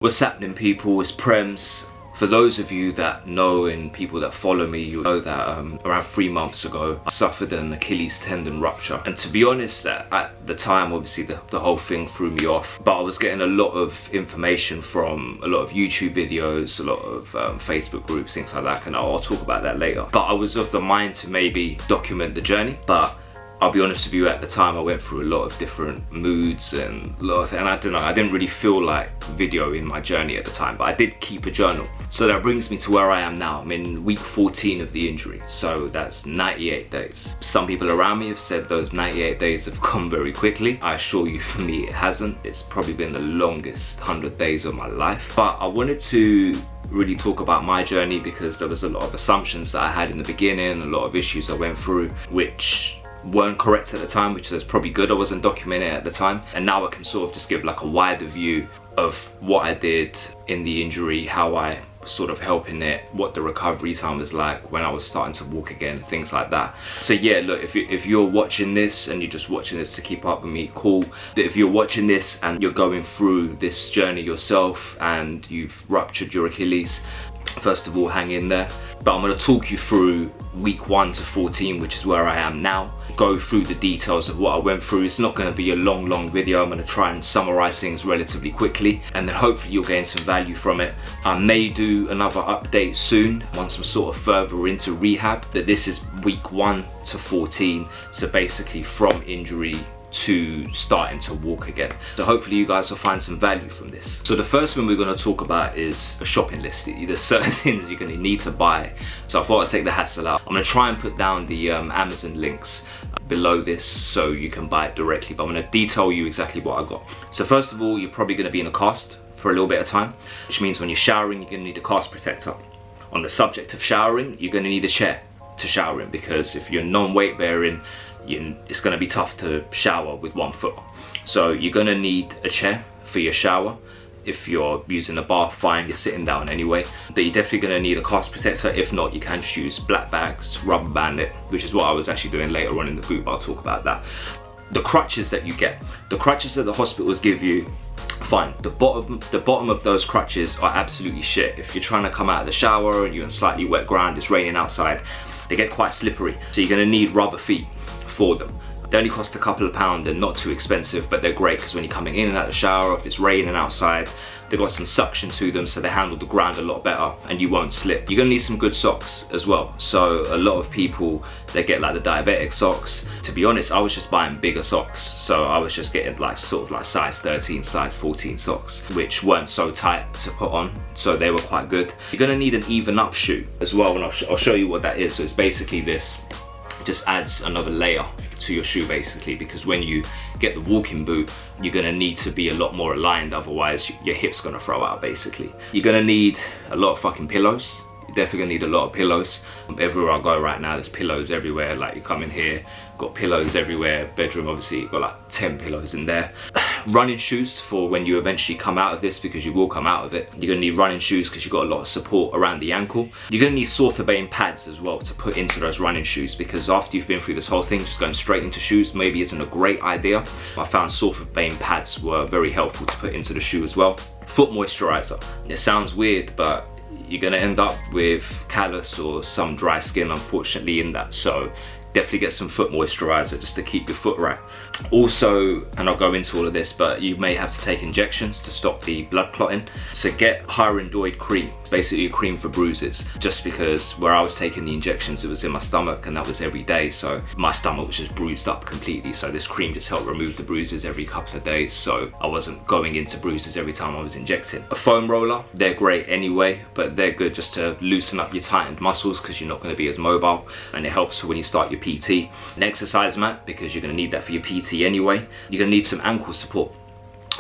What's happening, people? It's Premz. For those of you that know and people that follow me, you'll know that around 3 months ago I suffered an Achilles tendon rupture. And to be honest, at the time, obviously the whole thing threw me off, but I was getting a lot of information from a lot of YouTube videos, a lot of Facebook groups, things like that, and I'll talk about that later. But I was of the mind to maybe document the journey, but I'll be honest with you, at the time I went through a lot of different moods and I don't know, I didn't really feel like videoing my journey at the time, but I did keep a journal. So that brings me to where I am now. I'm in week 14 of the injury, so that's 98 days. Some people around me have said those 98 days have gone very quickly. I assure you, for me it hasn't. It's probably been the longest 100 days of my life. But I wanted to really talk about my journey because there was a lot of assumptions that I had in the beginning, a lot of issues I went through, which weren't correct at the time, which is probably good I wasn't documenting it at the time. And now I can sort of just give like a wider view of what I did in the injury, how I was sort of helping it, what the recovery time was like when I was starting to walk again, things like that. So yeah, look, if you're watching this and you're just watching this to keep up with me, cool. But if you're watching this and you're going through this journey yourself and you've ruptured your Achilles, first of all, hang in there. But I'm going to talk you through week 1 to 14, which is where I am now. Go through the details of what I went through. It's not going to be a long video. I'm going to try and summarize things relatively quickly, and then hopefully you'll gain some value from it. I may do another update soon once I'm sort of further into rehab, but this is week 1 to 14, so basically from injury to starting to walk again. So hopefully you guys will find some value from this. So the first one we're going to talk about is a shopping list. There's certain things you're going to need to buy, so I thought I'd take the hassle out. I'm going to try and put down the Amazon links below this so you can buy it directly, but I'm going to detail you exactly what I got. So first of all, you're probably going to be in a cast for a little bit of time, which means when you're showering you're going to need a cast protector. On the subject of showering, you're going to need a chair to shower in, because if you're non-weight bearing, it's going to be tough to shower with 1 foot. So you're going to need a chair for your shower. If you're using a bath, fine, you're sitting down anyway. But you're definitely going to need a cast protector. If not, you can just use black bags, rubber band it, which is what I was actually doing later on in the boot, but I'll talk about that. The crutches that you get, the crutches that the hospitals give you, fine. The bottom of those crutches are absolutely shit. If you're trying to come out of the shower and you're in slightly wet ground, it's raining outside, they get quite slippery. So you're going to need rubber feet for them. They only cost a couple of pounds, they're not too expensive, but they're great because when you're coming in and out of the shower, if it's raining outside, they've got some suction to them, so they handle the ground a lot better and you won't slip. You're gonna need some good socks as well. So a lot of people, they get like the diabetic socks. To be honest, I was just buying bigger socks. So I was just getting like sort of like size 13, size 14 socks, which weren't so tight to put on. So they were quite good. You're gonna need an even up shoe as well, and I'll show you what that is. So it's basically this. It just adds another layer to your shoe basically, because when you get the walking boot, you're gonna need to be a lot more aligned, otherwise your hip's gonna throw out basically. You're gonna need a lot of fucking pillows. You're definitely gonna need a lot of pillows. Everywhere I go right now, there's pillows everywhere. Like you come in here, got pillows everywhere. Bedroom, obviously, you've got like 10 pillows in there. Running shoes for when you eventually come out of this, because you will come out of it. You're gonna need running shoes because you've got a lot of support around the ankle. You're gonna need Sorthabane pads as well to put into those running shoes, because after you've been through this whole thing, just going straight into shoes maybe isn't a great idea. I found Sorthabane pads were very helpful to put into the shoe as well. Foot moisturizer. It sounds weird, but you're gonna end up with callus or some dry skin, unfortunately, in that. So definitely get some foot moisturizer just to keep your foot right. Also, and I'll go into all of this, but you may have to take injections to stop the blood clotting. So get Hyrandoid cream. It's basically a cream for bruises, just because where I was taking the injections, it was in my stomach and that was every day. So my stomach was just bruised up completely. So this cream just helped remove the bruises every couple of days. So I wasn't going into bruises every time I was injecting. A foam roller, they're great anyway, but they're good just to loosen up your tightened muscles because you're not going to be as mobile, and it helps for when you start your PT. An exercise mat, because you're going to need that for your PT anyway. You're going to need some ankle support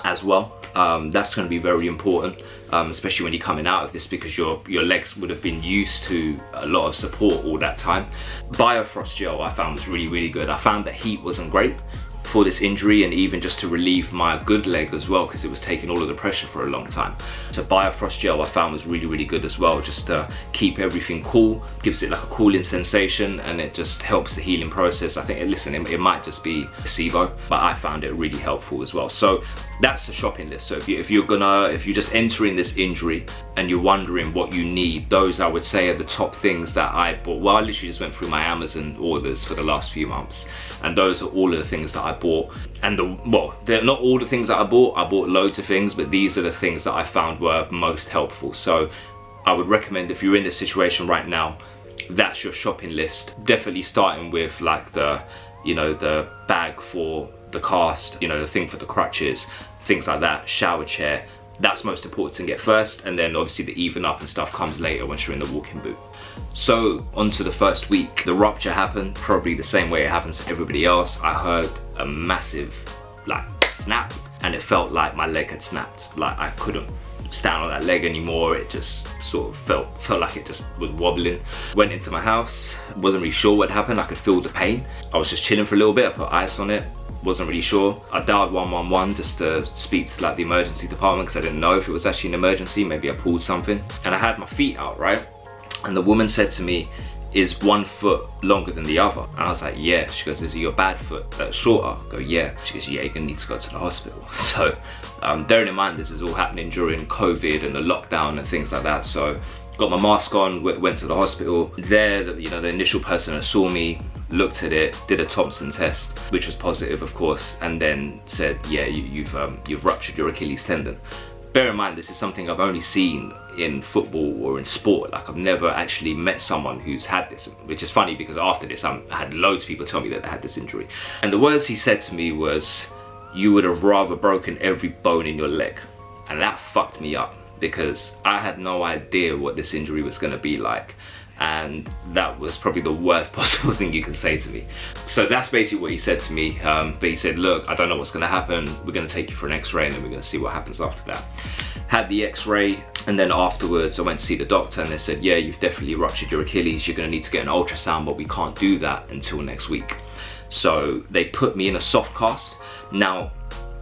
as well. That's going to be very important, especially when you're coming out of this, because your legs would have been used to a lot of support all that time. Biofrost gel I found was really good. I found that heat wasn't great for this injury, and even just to relieve my good leg as well, because it was taking all of the pressure for a long time. So Biofrost gel I found was really good as well, just to keep everything cool, gives it like a cooling sensation, and it just helps the healing process. I think, listen, it might just be placebo, but I found it really helpful as well. So that's the shopping list. So if you're just entering this injury and you're wondering what you need, those I would say are the top things that I bought. Well, I literally just went through my Amazon orders for the last few months, and those are all of the things that I bought. And they're not all the things that I bought loads of things, but these are the things that I found were most helpful. So I would recommend, if you're in this situation right now, that's your shopping list. Definitely starting with like the bag for the cast, the thing for the crutches, things like that, shower chair. That's most important to get first, and then obviously the even up and stuff comes later once you're in the walking boot. So onto the first week, the rupture happened probably the same way it happens to everybody else. I heard a massive snap, and it felt like my leg had snapped. Like I couldn't stand on that leg anymore. It just sort of felt like it just was wobbling. Went into my house, wasn't really sure what happened. I could feel the pain. I was just chilling for a little bit. I put ice on it. Wasn't really sure. I dialed 111 just to speak to like the emergency department, because I didn't know if it was actually an emergency. Maybe I pulled something. And I had my feet out, right? And the woman said to me, "Is one foot longer than the other?" And I was like, "Yeah." She goes, "Is it your bad foot that's shorter?" I go, "Yeah." She goes, "Yeah, you're gonna need to go to the hospital." So bearing in mind this is all happening during COVID and the lockdown and things like that, so got my mask on, went to the hospital. There, the initial person that saw me looked at it, did a Thompson test, which was positive, of course, and then said, "Yeah, you've ruptured your Achilles tendon." Bear in mind, this is something I've only seen in football or in sport. Like I've never actually met someone who's had this, which is funny because after this I had loads of people tell me that they had this injury. And the words he said to me was, "You would have rather broken every bone in your leg." And that fucked me up, because I had no idea what this injury was going to be like, and that was probably the worst possible thing you can say to me. So that's basically what he said to me. But he said, "Look, I don't know what's going to happen. We're going to take you for an x-ray, and then we're going to see what happens after that." Had the x-ray, and then afterwards I went to see the doctor, and they said, "Yeah, you've definitely ruptured your Achilles. You're going to need to get an ultrasound, but we can't do that until next week." So they put me in a soft cast. Now,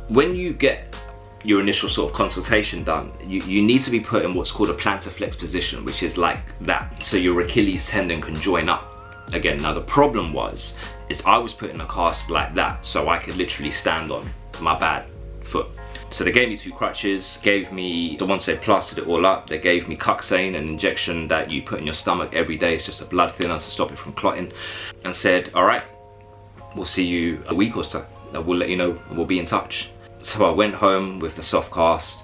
when you get your initial sort of consultation done, you need to be put in what's called a plantar flex position, which is like that, so your Achilles tendon can join up again. Now the problem is I was put in a cast like that, so I could literally stand on my bad foot. So they gave me 2 crutches, once they plastered it all up, they gave me Cuxane, an injection that you put in your stomach every day. It's just a blood thinner to stop it from clotting, and said, "All right, we'll see you a week or so. We'll let you know, and we'll be in touch." So I went home with the soft cast,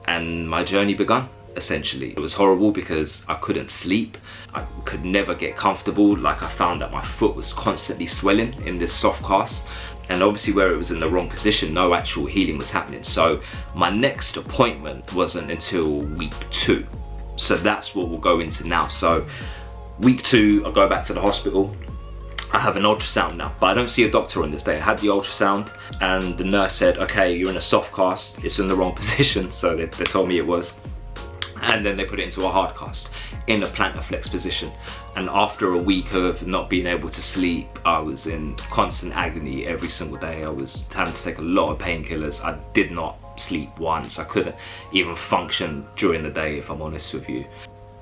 and my journey begun, essentially. It was horrible because I couldn't sleep. I could never get comfortable. Like I found that my foot was constantly swelling in this soft cast, and obviously where it was in the wrong position, no actual healing was happening. So my next appointment wasn't until week 2. So that's what we'll go into now. So week 2, I go back to the hospital. I have an ultrasound now, but I don't see a doctor on this day. I had the ultrasound, and the nurse said, "Okay, you're in a soft cast. It's in the wrong position." So they told me it was. And then they put it into a hard cast in a plantar flex position. And after a week of not being able to sleep, I was in constant agony every single day. I was having to take a lot of painkillers. I did not sleep once. I couldn't even function during the day, if I'm honest with you.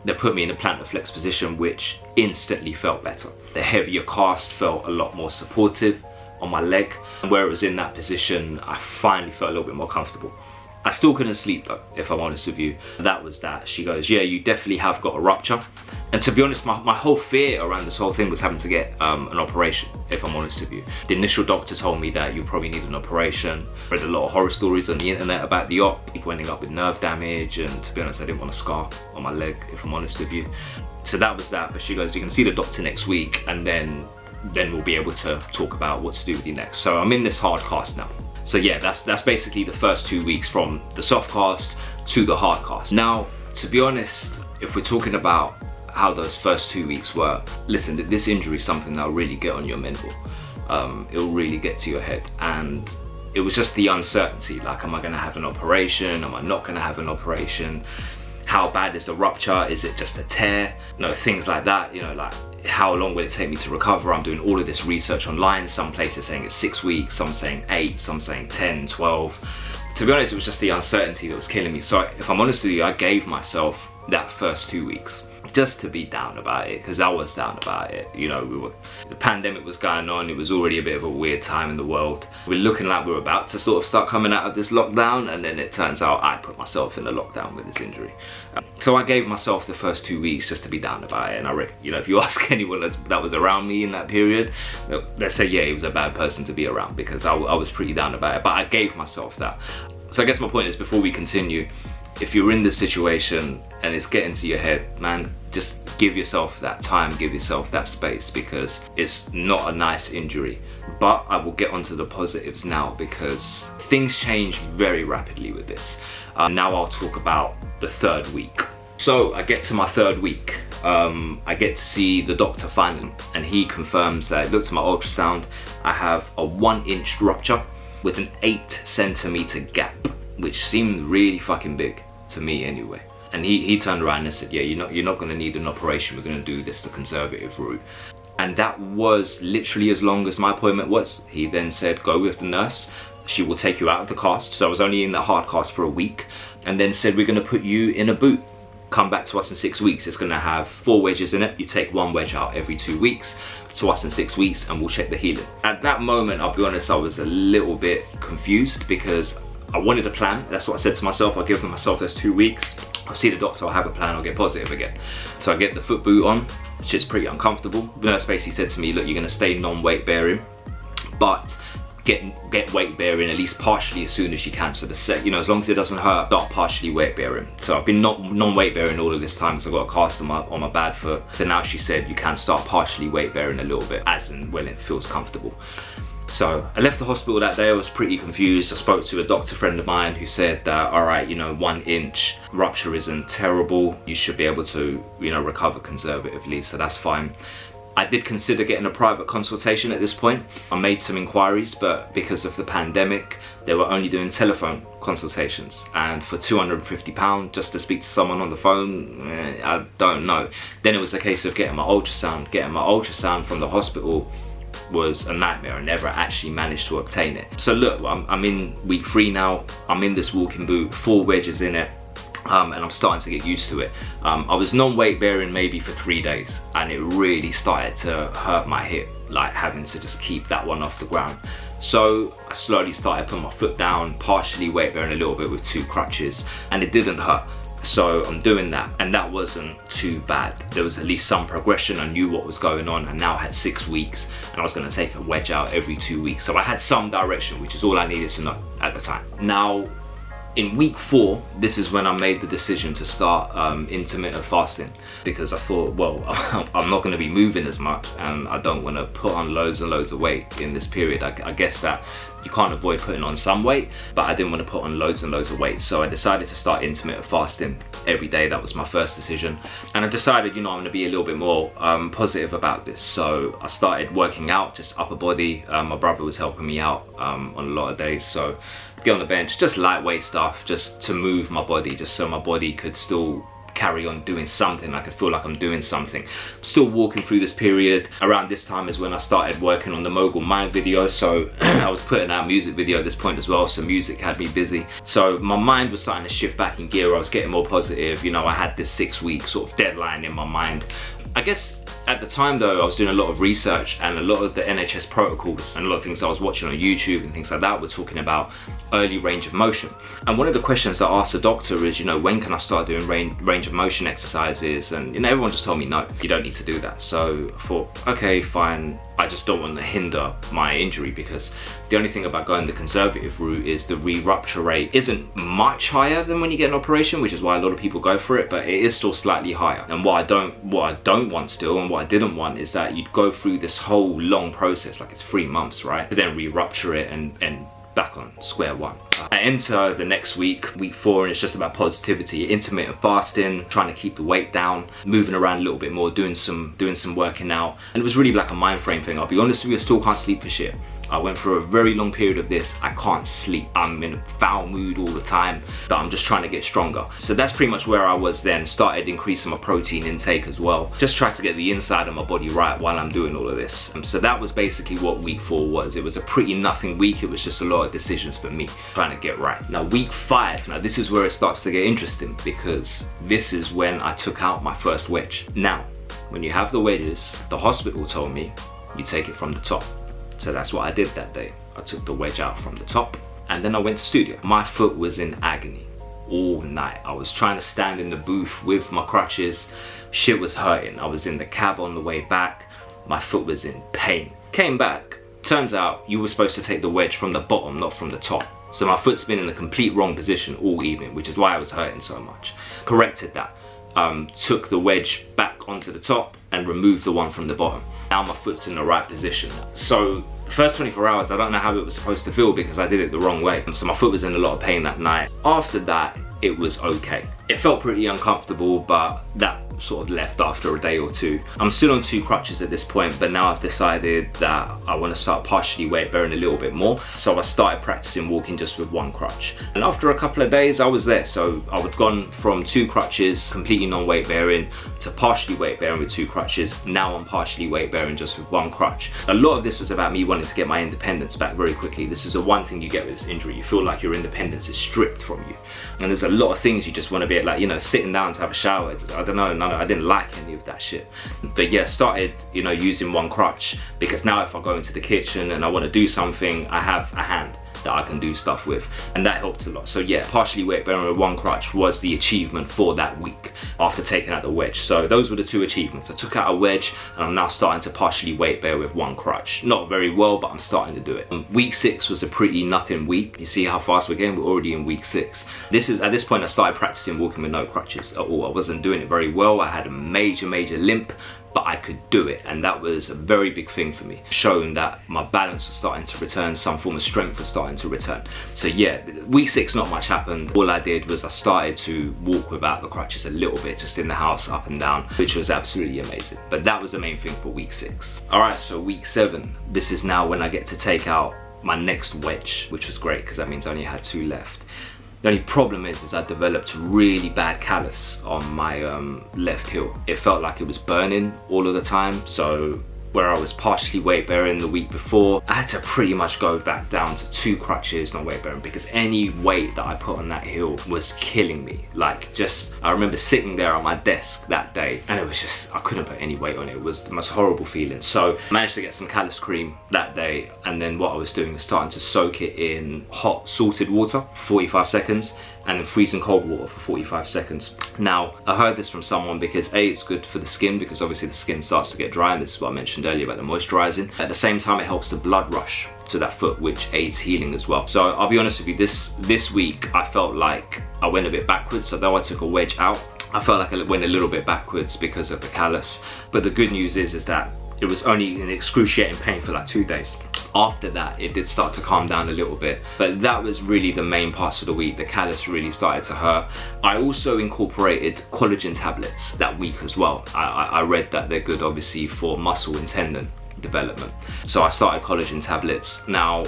They put me in a plantar flex position, which instantly felt better. The heavier cast felt a lot more supportive on my leg. And where it was in that position, I finally felt a little bit more comfortable. I still couldn't sleep though, if I'm honest with you. That was that. She goes, "Yeah, you definitely have got a rupture." And to be honest, my whole fear around this whole thing was having to get an operation, if I'm honest with you. The initial doctor told me that you probably need an operation. Read a lot of horror stories on the internet about the op, people ending up with nerve damage, and to be honest, I didn't want a scar on my leg, if I'm honest with you. So that was that. But she goes, "You're gonna see the doctor next week, and then we'll be able to talk about what to do with you next." So I'm in this hard cast now. So yeah, that's basically the first 2 weeks, from the soft cast to the hard cast. Now, to be honest, if we're talking about how those first 2 weeks were, listen, this injury is something that'll really get on your mental. It'll really get to your head. And it was just the uncertainty, like, am I gonna have an operation? Am I not gonna have an operation? How bad is the rupture? Is it just a tear? Things like that, like, how long will it take me to recover? I'm doing all of this research online. Some places saying it's 6 weeks, some saying 8, some saying 10, 12. To be honest, it was just the uncertainty that was killing me. So if I'm honest with you, I gave myself that first 2 weeks just to be down about it, because I was down about it. You know, the pandemic was going on. It was already a bit of a weird time in the world. We're looking like we're about to sort of start coming out of this lockdown, and then it turns out I put myself in a lockdown with this injury. So I gave myself the first 2 weeks just to be down about it. And I reckon, you know, if you ask anyone that was around me in that period, they'll say, yeah, he was a bad person to be around, because I was pretty down about it. But I gave myself that. So I guess my point is, before we continue, if you're in this situation and it's getting to your head, man, just give yourself that time, give yourself that space, because it's not a nice injury. But I will get onto the positives now, because things change very rapidly with this. Now I'll talk about the 3rd week. So I get to my 3rd week. I get to see the doctor finally, and he confirms that, he looked at my ultrasound, I have a 1-inch rupture with an 8-centimeter gap, which seemed really fucking big to me anyway. And he turned around and said, yeah, you're not going to need an operation, we're going to do this the conservative route. And that was literally as long as my appointment was. He then said, go with the nurse, she will take you out of the cast. So I was only in the hard cast for a week, and then said, we're going to put you in a boot, come back to us in 6 weeks. It's going to have 4 wedges in it. You take 1 wedge out every 2 weeks, to us in 6 weeks, and we'll check the healing. At that moment, I'll be honest, I was a little bit confused, because I wanted a plan. That's what I said to myself. I'll give myself those 2 weeks. I'll see the doctor, I'll have a plan, I'll get positive again. So I get the foot boot on, which is pretty uncomfortable. The nurse basically said to me, look, you're gonna stay non-weight bearing, but get weight bearing at least partially as soon as you can. So you know, as long as it doesn't hurt, start partially weight bearing. So I've been non-weight bearing all of this time, because I've got a cast on my bad foot. So now she said you can start partially weight bearing a little bit, as and when it feels comfortable. So I left the hospital that day. I was pretty confused. I spoke to a doctor friend of mine who said that, all right, you know, 1-inch rupture isn't terrible. You should be able to, you know, recover conservatively, so that's fine. I did consider getting a private consultation at this point. I made some inquiries, but because of the pandemic, they were only doing telephone consultations. And for £250 just to speak to someone on the phone, I don't know. Then it was a case of getting my ultrasound. Getting my ultrasound from the hospital was a nightmare. I never actually managed to obtain it. So look, I'm in week 3 now. I'm in this walking boot, 4 wedges in it. And I'm starting to get used to it. I was non-weight bearing maybe for 3 days, and it really started to hurt my hip, like having to just keep that one off the ground. So I slowly started putting my foot down, partially weight bearing a little bit with 2 crutches, and it didn't hurt. So I'm doing that, and that wasn't too bad. There was at least some progression. I knew what was going on, and now I had 6 weeks, and I was going to take a wedge out every 2 weeks. So I had some direction, which is all I needed to know at the time. Now, in week 4, this is when I made the decision to start intermittent fasting, because I thought, well, I'm not going to be moving as much, and I don't want to put on loads and loads of weight in this period. I guess that you can't avoid putting on some weight, but I didn't want to put on loads and loads of weight. So I decided to start intermittent fasting every day. That was my first decision. And I decided, you know, I'm going to be a little bit more positive about this. So I started working out, just upper body. My brother was helping me out on a lot of days. So get on the bench, just lightweight stuff, just to move my body, just so my body could still carry on doing something. I could feel like I'm doing something. I'm still walking through this period. Around this time is when I started working on the Mogul Mind video, so I was putting out music video at this point as well, so music had me busy. So my mind was starting to shift back in gear. I was getting more positive. You know, I had this 6-week sort of deadline in my mind. I guess at the time though, I was doing a lot of research, and a lot of the NHS protocols and a lot of things I was watching on YouTube and things like that were talking about early range of motion. And one of the questions I asked the doctor is, you know, when can I start doing range of motion exercises? And, you know, everyone just told me, no, you don't need to do that. So I thought, okay, fine. I just don't want to hinder my injury, because the only thing about going the conservative route is the re-rupture rate isn't much higher than when you get an operation, which is why a lot of people go for it, but it is still slightly higher. And what I don't want still, and what I didn't want, is that you'd go through this whole long process, like it's 3 months, right? To then re-rupture it and back on square one. I enter the next week, week 4, and it's just about positivity, intermittent fasting, trying to keep the weight down, moving around a little bit more, doing some working out. And it was really like a mind frame thing. I'll be honest with you, I still can't sleep for shit. I went through a very long period of this. I can't sleep. I'm in a foul mood all the time, but I'm just trying to get stronger. So that's pretty much where I was then. Started increasing my protein intake as well. Just trying to get the inside of my body right while I'm doing all of this. So that was basically what week 4 was. It was a pretty nothing week. It was just a lot of decisions for me. Trying trying to get right. Now week 5, now this is where it starts to get interesting, because this is when I took out my first wedge. Now, when you have the wedges, the hospital told me you take it from the top. So that's what I did that day. I took the wedge out from the top, and then I went to studio. My foot was in agony all night. I was trying to stand in the booth with my crutches. Shit was hurting. I was in the cab on the way back. My foot was in pain. Came back. Turns out you were supposed to take the wedge from the bottom, not from the top. So my foot's been in the complete wrong position all evening, which is why I was hurting so much. Corrected that. Took the wedge back onto the top and removed the one from the bottom. Now my foot's in the right position. So the first 24 hours, I don't know how it was supposed to feel because I did it the wrong way. So my foot was in a lot of pain that night. After that, it was okay. It felt pretty uncomfortable, but that sort of left after a day or two. I'm still on 2 crutches at this point, but now I've decided that I want to start partially weight bearing a little bit more. So I started practicing walking just with 1 crutch. And after a couple of days, I was there. So I was gone from 2 crutches, completely non-weight bearing, to partially weight bearing with 2 crutches. Now I'm partially weight bearing just with 1 crutch. A lot of this was about me wanting to get my independence back very quickly. This is the one thing you get with this injury. You feel like your independence is stripped from you. And there's a lot of things you just want to be like, you know, sitting down to have a shower. I don't know, I didn't like any of that shit. But yeah, started, you know, using 1 crutch, because now if I go into the kitchen and I want to do something, I have a hand that I can do stuff with, and that helped a lot. So yeah, partially weight bearing with 1 crutch was the achievement for that week after taking out the wedge. So those were the 2 achievements. I took out a wedge and I'm now starting to partially weight bear with 1 crutch. Not very well, but I'm starting to do it. Week 6 was a pretty nothing week. You see how fast we're getting? We're already in week 6. At this point I started practicing walking with no crutches at all. I wasn't doing it very well. I had a major limp, but I could do it, and that was a very big thing for me, showing that my balance was starting to return, some form of strength was starting to return. So yeah, week 6 not much happened. All I did was I started to walk without the crutches a little bit, just in the house, up and down, which was absolutely amazing. But that was the main thing for week 6. Alright, so week 7, this is now when I get to take out my next wedge, which was great because that means I only had 2 left. The only problem is I developed really bad callus on my left heel. It felt like it was burning all of the time. So where I was partially weight bearing the week before, I had to pretty much go back down to 2 crutches, not weight bearing, because any weight that I put on that heel was killing me. Like, just, I remember sitting there on my desk that day and it was just, I couldn't put any weight on it. It was the most horrible feeling. So I managed to get some callus cream that day, and then what I was doing was starting to soak it in hot salted water for 45 seconds and then freezing cold water for 45 seconds. Now, I heard this from someone because A, it's good for the skin, because obviously the skin starts to get dry, and this is what I mentioned earlier about the moisturizing. At the same time, it helps the blood rush to that foot, which aids healing as well. So I'll be honest with you, this week I felt like I went a bit backwards. So though I took a wedge out, I felt like I went a little bit backwards because of the callus. But the good news is that it was only in excruciating pain for like 2 days. After that, it did start to calm down a little bit, but that was really the main part of the week. The callus really started to hurt. I also incorporated collagen tablets that week as well. I read that they're good, obviously, for muscle and tendon development. So I started collagen tablets. Now,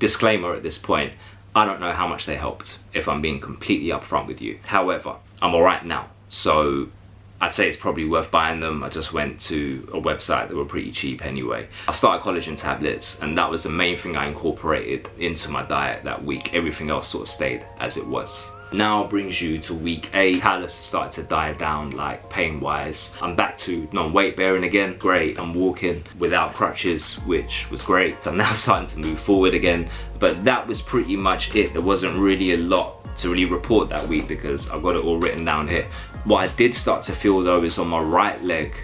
disclaimer at this point, I don't know how much they helped, if I'm being completely upfront with you. However, I'm all right now. So I'd say it's probably worth buying them. I just went to a website that were pretty cheap anyway. I started collagen tablets, and that was the main thing I incorporated into my diet that week. Everything else sort of stayed as it was. Now brings you to week 8. Callus started to die down, like pain wise. I'm back to non-weight bearing again. Great. I'm walking without crutches, which was great. I'm now starting to move forward again. But that was pretty much it. There wasn't really a lot to really report that week because I've got it all written down here. What I did start to feel though is on my right leg,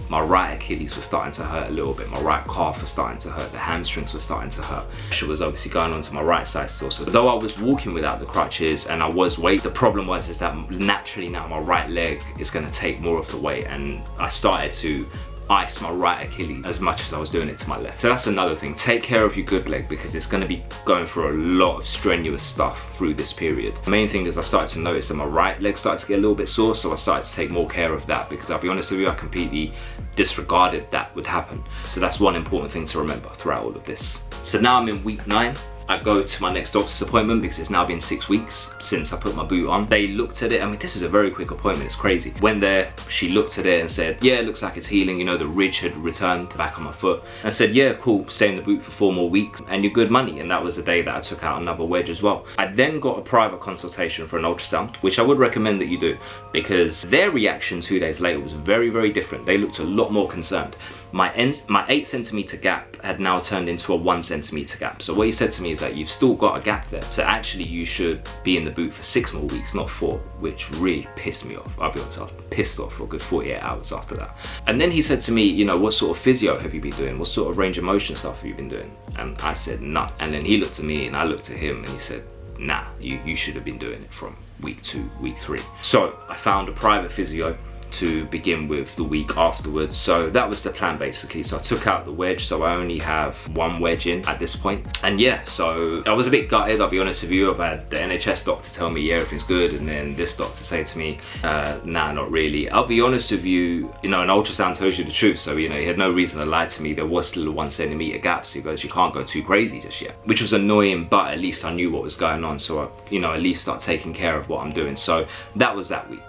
my right Achilles was starting to hurt a little bit. My right calf was starting to hurt. The hamstrings were starting to hurt. Pressure was obviously going on to my right side still. So though I was walking without the crutches and I was weight, the problem was is that naturally now my right leg is going to take more of the weight, and I started to ice my right Achilles as much as I was doing it to my left. So that's another thing. Take care of your good leg because it's going to be going through a lot of strenuous stuff through this period. The main thing is I started to notice that my right leg started to get a little bit sore, so I started to take more care of that because I'll be honest with you, I completely disregarded that would happen. So that's one important thing to remember throughout all of this. So now I'm in week 9. I go to my next doctor's appointment because it's now been 6 weeks since I put my boot on. They looked at it. I mean, this is a very quick appointment. It's crazy. Went there, she looked at it and said, yeah, it looks like it's healing. You know, the ridge had returned to the back of my foot. And I said, yeah, cool, stay in the boot for 4 more weeks and you're good money. And that was the day that I took out another wedge as well. I then got a private consultation for an ultrasound, which I would recommend that you do, because their reaction 2 days later was very, very different. They looked a lot more concerned. My 8 centimeter gap had now turned into a 1 centimeter gap. So what he said to me is that you've still got a gap there. So actually you should be in the boot for 6 more weeks, not 4, which really pissed me off. I'll be honest, I was pissed off for a good 48 hours after that. And then he said to me, you know, what sort of physio have you been doing? What sort of range of motion stuff have you been doing? And I said, none. And then he looked at me and I looked at him and he said, nah, you should have been doing it from week 2, week 3. So I found a private physio to begin with the week afterwards. So that was the plan basically. So I took out the wedge, so I only have 1 wedge in at this point. And yeah, so I was a bit gutted, I'll be honest with you. I've had the NHS doctor tell me, yeah, everything's good, and then this doctor say to me, nah, not really. I'll be honest with you, you know, an ultrasound tells you the truth, so you know, he had no reason to lie to me. There was still a 1 centimeter gap, so he goes, you can't go too crazy just yet, which was annoying, but at least I knew what was going on, so I, you know, at least start taking care of what I'm doing. So that was that week.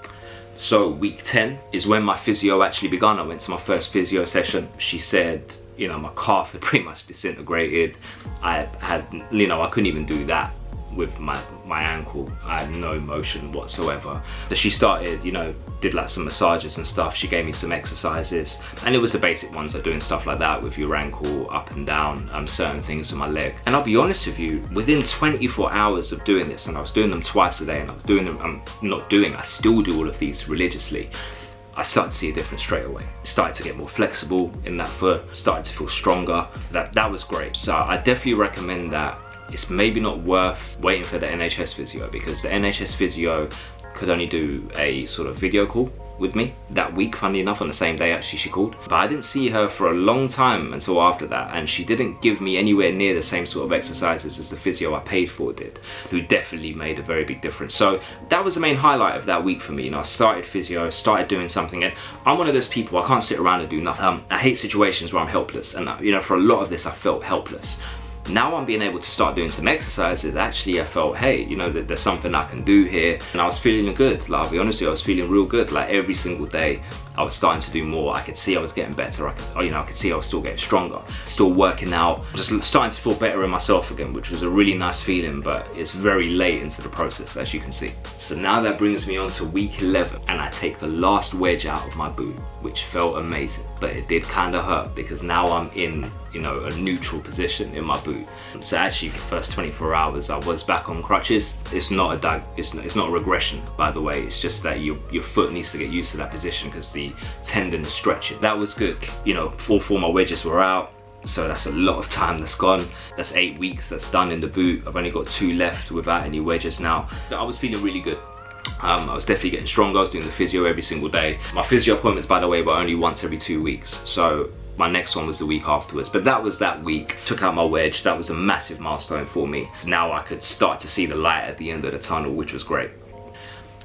So week 10 is when my physio actually began. I went to my first physio session. She said, you know, my calf had pretty much disintegrated. I had, you know, I couldn't even do that with my ankle. I had no motion whatsoever. So she started, you know, did like some massages and stuff. She gave me some exercises, and it was the basic ones, like doing stuff like that with your ankle up and down, certain things with my leg. And I'll be honest with you, within 24 hours of doing this, and I was doing them twice a day, and I was doing them, I still do all of these religiously, I started to see a difference straight away. Started to get more flexible in that foot, started to feel stronger. That was great. So I definitely recommend that. It's maybe not worth waiting for the NHS physio, because the NHS physio could only do a sort of video call with me that week, funny enough, on the same day actually she called. But I didn't see her for a long time until after that, and she didn't give me anywhere near the same sort of exercises as the physio I paid for did, who definitely made a very big difference. So that was the main highlight of that week for me. You know, I started physio, started doing something, and I'm one of those people, I can't sit around and do nothing. I hate situations where I'm helpless, and you know, for a lot of this I felt helpless. Now I'm being able to start doing some exercises. Actually, I felt, hey, you know, that there's something I can do here, and I was feeling good. Like, I'll be honest with you, I was feeling real good. Like every single day I was starting to do more. I could see I was getting better. I could see I was still getting stronger, still working out, just starting to feel better in myself again, which was a really nice feeling. But it's very late into the process, as you can see. So now that brings me on to week 11, and I take the last wedge out of my boot, which felt amazing, but it did kind of hurt because now I'm in, you know, a neutral position in my boot. So actually for the first 24 hours I was back on crutches. It's not a regression, by the way. It's just that your foot needs to get used to that position because the tendon is stretching. That was good. You know, all 4 of my wedges were out, so that's a lot of time that's gone. That's 8 weeks that's done in the boot. I've only got 2 left without any wedges now. So I was feeling really good. I was definitely getting stronger. I was doing the physio every single day. My physio appointments, by the way, were only once every 2 weeks. So my next one was the week afterwards, but that was that week. Took out my wedge. That was a massive milestone for me. Now I could start to see the light at the end of the tunnel, which was great.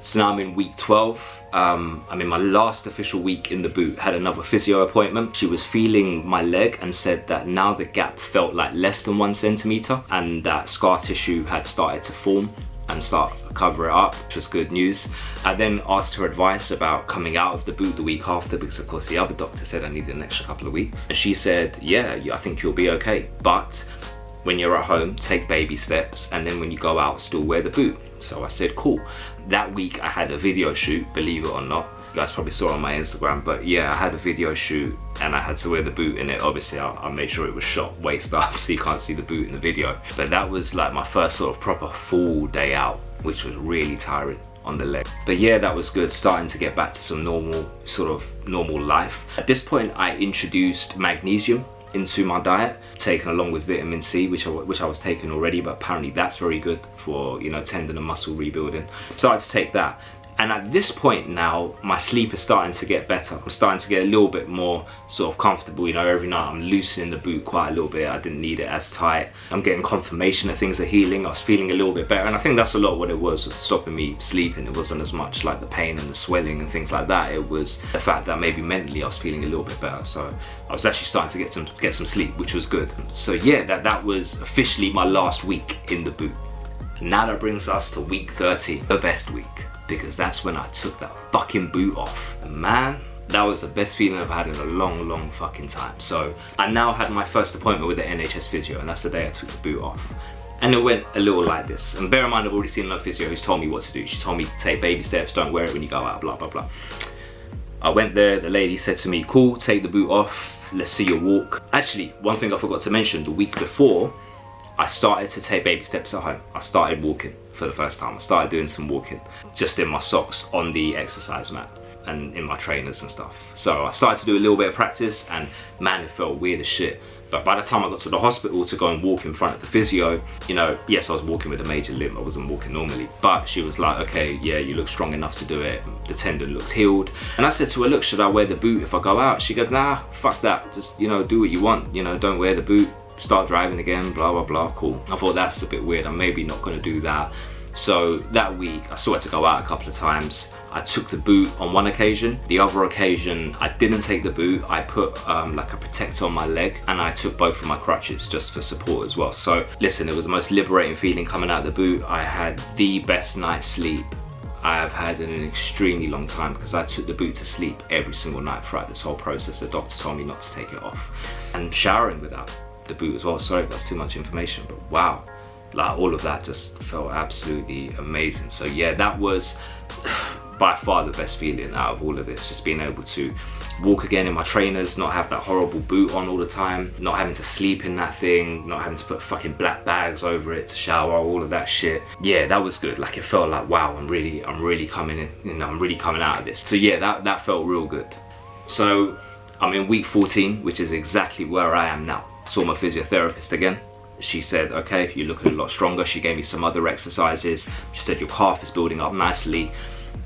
So now I'm in week 12. I'm in my last official week in the boot. Had another physio appointment. She was feeling my leg and said that now the gap felt like less than 1 centimeter, and that scar tissue had started to form and start to cover it up, which was good news. I then asked her advice about coming out of the boot the week after, because of course the other doctor said I needed an extra couple of weeks. And she said, yeah, I think you'll be okay, but when you're at home, take baby steps, and then when you go out, still wear the boot. So I said, cool. That week I had a video shoot, believe it or not. You guys probably saw it on my Instagram, but yeah, I had a video shoot and I had to wear the boot in it. Obviously, I made sure it was shot waist up so you can't see the boot in the video. But that was like my first sort of proper full day out, which was really tiring on the leg. But yeah, that was good, starting to get back to some normal life. At this point, I introduced magnesium into my diet, taken along with vitamin C, which I was taking already, but apparently that's very good for, you know, tendon and muscle rebuilding. Started to take that, And at this point now, my sleep is starting to get better. I'm starting to get a little bit more sort of comfortable. You know, every night I'm loosening the boot quite a little bit. I didn't need it as tight. I'm getting confirmation that things are healing. I was feeling a little bit better. And I think that's a lot what it was stopping me sleeping. It wasn't as much like the pain and the swelling and things like that. It was the fact that maybe mentally I was feeling a little bit better. So I was actually starting to get some sleep, which was good. So yeah, that was officially my last week in the boot. Now that brings us to week 30, the best week, because that's when I took that fucking boot off. And man, that was the best feeling I've had in a long fucking time. So I now had my first appointment with the NHS physio, and that's the day I took the boot off. And it went a little like this. And bear in mind, I've already seen another physio who's told me what to do. She told me to take baby steps, don't wear it when you go out, blah, blah, blah. I went there, the lady said to me, cool, take the boot off, let's see your walk. Actually, one thing I forgot to mention, the week before, I started to take baby steps at home. I started walking for the first time. I started doing some walking, just in my socks on the exercise mat and in my trainers and stuff. So I started to do a little bit of practice, and man, it felt weird as shit. But by the time I got to the hospital to go and walk in front of the physio, you know, yes, I was walking with a major limp. I wasn't walking normally, but she was like, okay, yeah, you look strong enough to do it. The tendon looked healed. And I said to her, look, should I wear the boot if I go out? She goes, nah, fuck that. Just, you know, do what you want. You know, don't wear the boot. Start driving again, blah, blah, blah, cool. I thought that's a bit weird. I'm maybe not gonna do that. So that week, I still had to go out a couple of times. I took the boot on one occasion. The other occasion, I didn't take the boot. I put like a protector on my leg, and I took both of my crutches just for support as well. So listen, it was the most liberating feeling coming out of the boot. I had the best night's sleep I have had in an extremely long time, because I took the boot to sleep every single night throughout this whole process. The doctor told me not to take it off. And showering without the boot as well. Sorry if that's too much information, but wow, like all of that just felt absolutely amazing. So yeah, that was by far the best feeling out of all of this, just being able to walk again in my trainers, not have that horrible boot on all the time, not having to sleep in that thing, not having to put fucking black bags over it to shower, all of that shit. Yeah, that was good. Like, it felt like, wow, I'm really coming in, you know, I'm really coming out of this. So yeah, that felt real good. So I'm in week 14, which is exactly where I am now. Saw my physiotherapist again. She said, okay, you're looking a lot stronger. She gave me some other exercises. She said your calf is building up nicely.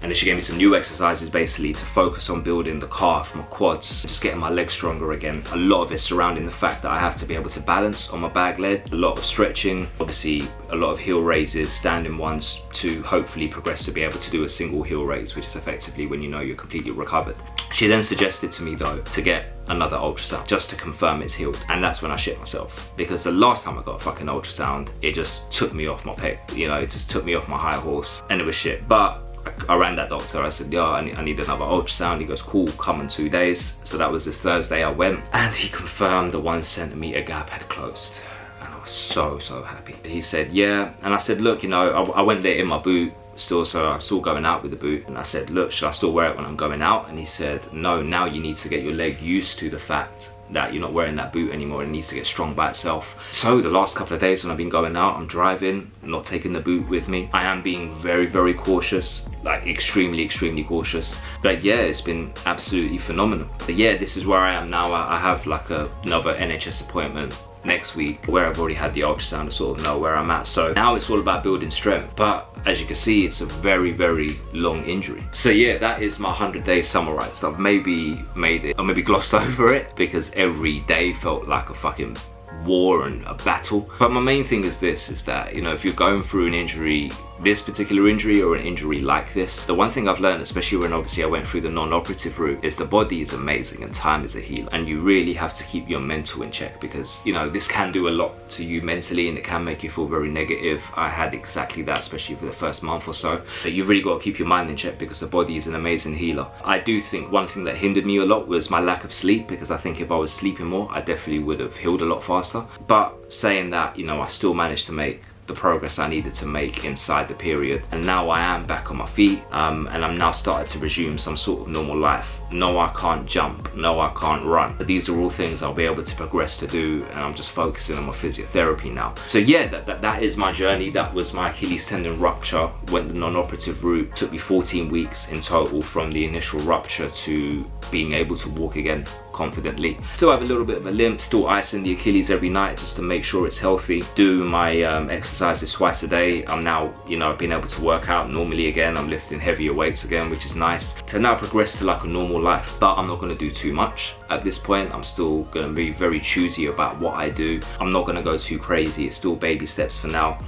And then she gave me some new exercises basically to focus on building the calf, my quads, just getting my legs stronger again. A lot of it surrounding the fact that I have to be able to balance on my bag leg, a lot of stretching, obviously a lot of heel raises, standing ones, to hopefully progress to be able to do a single heel raise, which is effectively when you know you're completely recovered. She then suggested to me though to get another ultrasound just to confirm it's healed, and that's when I shit myself, because the last time I got a fucking ultrasound, it just took me off my peg, you know, it just took me off my high horse, and it was shit. But I rang that doctor, I said, yeah, I need another ultrasound. He goes, cool, come in 2 days. So that was this Thursday I went, and he confirmed the 1 centimeter gap had closed, and I was so happy. He said, yeah, and I said, look, you know, I went there in my boot still, so I'm still going out with the boot, and I said, look, should I still wear it when I'm going out? And he said, no, now you need to get your leg used to the fact that you're not wearing that boot anymore. It needs to get strong by itself. So the last couple of days when I've been going out, I'm driving, not taking the boot with me. I am being very cautious, like extremely cautious. But yeah, it's been absolutely phenomenal. But yeah, this is where I am now. I have like another NHS appointment next week where I've already had the ultrasound to sort of know where I'm at. So now it's all about building strength. But as you can see, it's a very long injury. So yeah, that is my 100-day summarized. I've maybe made it, or maybe glossed over it, because every day felt like a fucking war and a battle. But my main thing is this, is that, you know, if you're going through an injury, this particular injury or an injury like this, the one thing I've learned, especially when obviously I went through the non-operative route, is the body is amazing and time is a healer, and you really have to keep your mental in check, because, you know, this can do a lot to you mentally and it can make you feel very negative. I had exactly that, especially for the first month or so. But you've really got to keep your mind in check, because the body is an amazing healer. I do think one thing that hindered me a lot was my lack of sleep, because I think if I was sleeping more, I definitely would have healed a lot faster. But saying that, you know, I still managed to make the progress I needed to make inside the period, and now I am back on my feet, and I'm now started to resume some sort of normal life. No, I can't jump, no, I can't run, but these are all things I'll be able to progress to do, and I'm just focusing on my physiotherapy now. So yeah, that is my journey. That was my Achilles tendon rupture. Went the non-operative route. Took me 14 weeks in total from the initial rupture to being able to walk again confidently. Still have a little bit of a limp, still icing the Achilles every night just to make sure it's healthy. Do my exercises twice a day. I'm now, you know, being able to work out normally again. I'm lifting heavier weights again, which is nice. To now progress to like a normal life, but I'm not going to do too much at this point. I'm still going to be very choosy about what I do. I'm not going to go too crazy. It's still baby steps for now.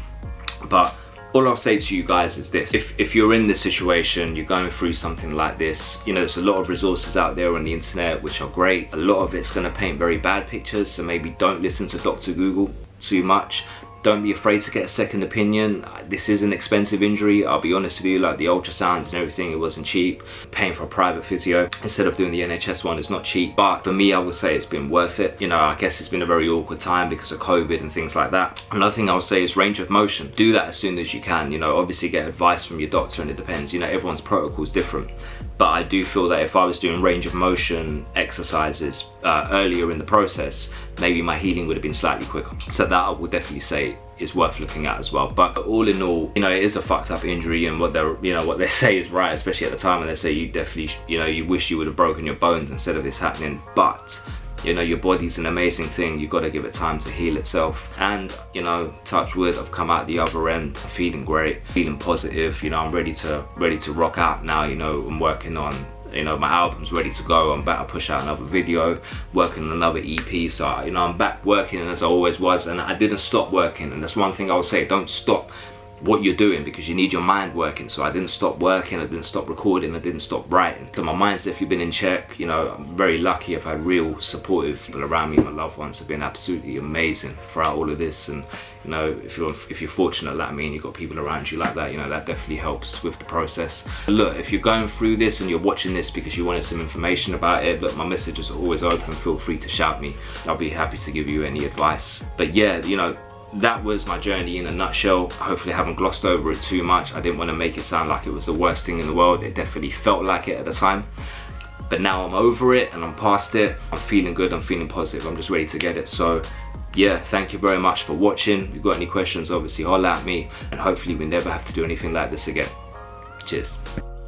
But all I'll say to you guys is this: if you're in this situation, you're going through something like this, you know, there's a lot of resources out there on the internet which are great. A lot of it's going to paint very bad pictures, so maybe don't listen to Dr. Google too much. Don't be afraid to get a second opinion. This is an expensive injury, I'll be honest with you. Like the ultrasounds and everything, it wasn't cheap. Paying for a private physio instead of doing the NHS one is not cheap, but for me, I would say it's been worth it. You know, I guess it's been a very awkward time because of COVID and things like that. Another thing I would say is range of motion. Do that as soon as you can. You know, obviously get advice from your doctor, and it depends. You know, everyone's protocol is different. But I do feel that if I was doing range of motion exercises earlier in the process, maybe my healing would have been slightly quicker. So that I would definitely say is worth looking at as well. But all in all, you know, it is a fucked up injury, and what they say is right, especially at the time when they say you definitely, you know, you wish you would have broken your bones instead of this happening. But you know, your body's an amazing thing. You've got to give it time to heal itself. And you know, touch wood, I've come out the other end feeling great, feeling positive. You know, I'm ready to rock out now. You know, I'm working on, you know, my album's ready to go. I'm about to push out another video, working on another EP. So you know, I'm back working as I always was, and I didn't stop working. And that's one thing I would say: don't stop what you're doing, because you need your mind working. So I didn't stop working, I didn't stop recording, I didn't stop writing. So my mind's definitely been in check. You know, I'm very lucky. I've had real supportive people around me. My loved ones have been absolutely amazing throughout all of this. And you know, if you're fortunate like me and you've got people around you like that, you know, that definitely helps with the process. Look, if you're going through this and you're watching this because you wanted some information about it, look, my messages are always open. Feel free to shout me. I'll be happy to give you any advice. But yeah, you know, that was my journey in a nutshell. Hopefully I haven't glossed over it too much. I didn't want to make it sound like it was the worst thing in the world. It definitely felt like it at the time. But now I'm over it and I'm past it. I'm feeling good, I'm feeling positive, I'm just ready to get it. So yeah, thank you very much for watching. If you've got any questions, obviously holler at me, and hopefully we never have to do anything like this again. Cheers.